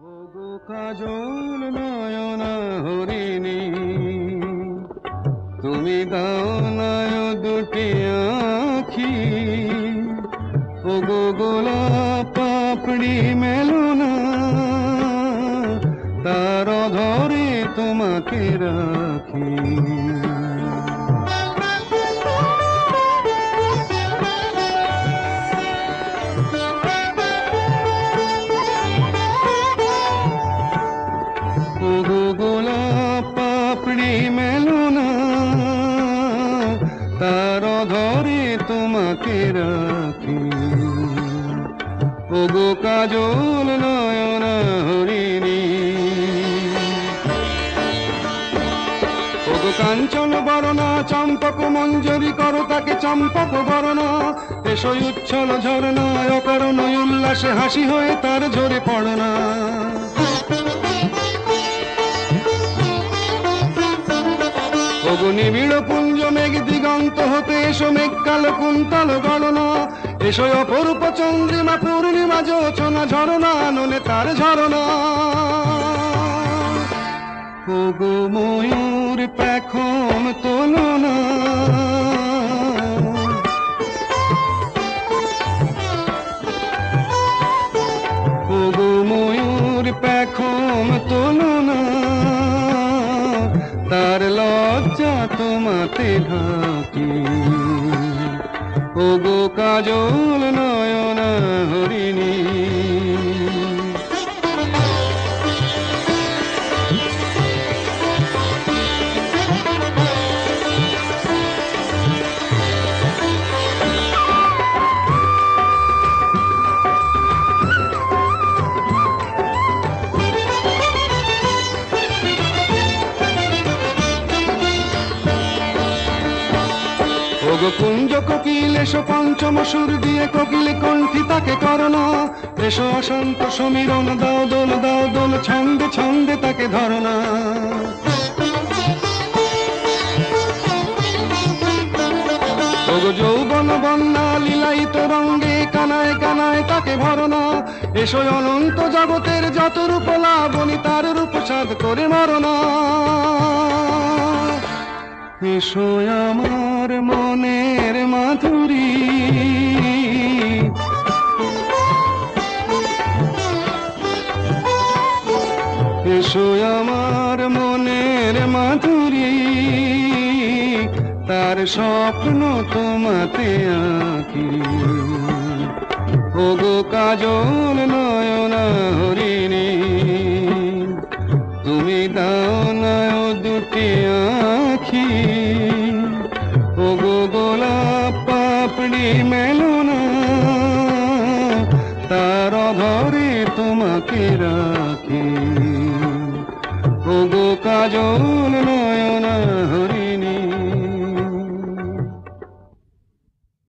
ওগো কাজল নয়ন হরিণী, তুমি দাও নয় দুটি আখি। ওগো গোলাপ পাপড়ি মেলো না, তার ধরে তোমাকে রাখি। ওগো গোলাপ পাপড়ি মেলো না, তার ধরে তোমাকে রাখি। ওগো কাজল নয়ন হরিণী, ওগো কাঞ্চন বরণা চম্পক মঞ্জরি করো তাকে চম্পক বরণা। এসো উচ্ছল ঝরনা অকারণ উল্লাসে হাসি হয়ে তার ঝরে পড়না। ওগো নিবিড় পুঞ্জ মেঘ দিগন্ত হতে এসো মেঘ কালো কুন্তল গণনা। এসো অপরূপ চন্দ্রিমা পূর্ণিমা জোছনা ঝরনা ননে তার ঝরনা। ওগো ময়ূর পেখম তোলো না, ওগো ময়ূর পেখম তোলো না, তার লজ্জা তোমাতে ঢাকি। ওগো কাজল নয়ন হরিণী, ওগো কুঞ্জ কোকিল এসো পঞ্চম সুর দিয়ে কোকিল কণ্ঠী তাকে করোনা। এসো অশান্ত সমীরণ দাও দোল ছন্দে ছন্দে তাকে ধরনা। ওগো যৌবন বন্যা লীলায়িত রঙ্গে কানায় কানায় তাকে ভরনা। এসো অনন্ত জগতের যত রূপ লাবণী তার রূপ সাধ করে মরনা। এসো আমার মনের মাধুরী, এসো আমার মনের মাধুরী, তার স্বপ্ন তোমাতে আঁকি। ওগো কাজল নয়ন হরিণী, তুমি দাও নয় দুটি আখি। ওগো গোলাপ পাপড়ি মেলো না, তার ধরে তোমাকে রাখি। ওগো কাজল নয়ন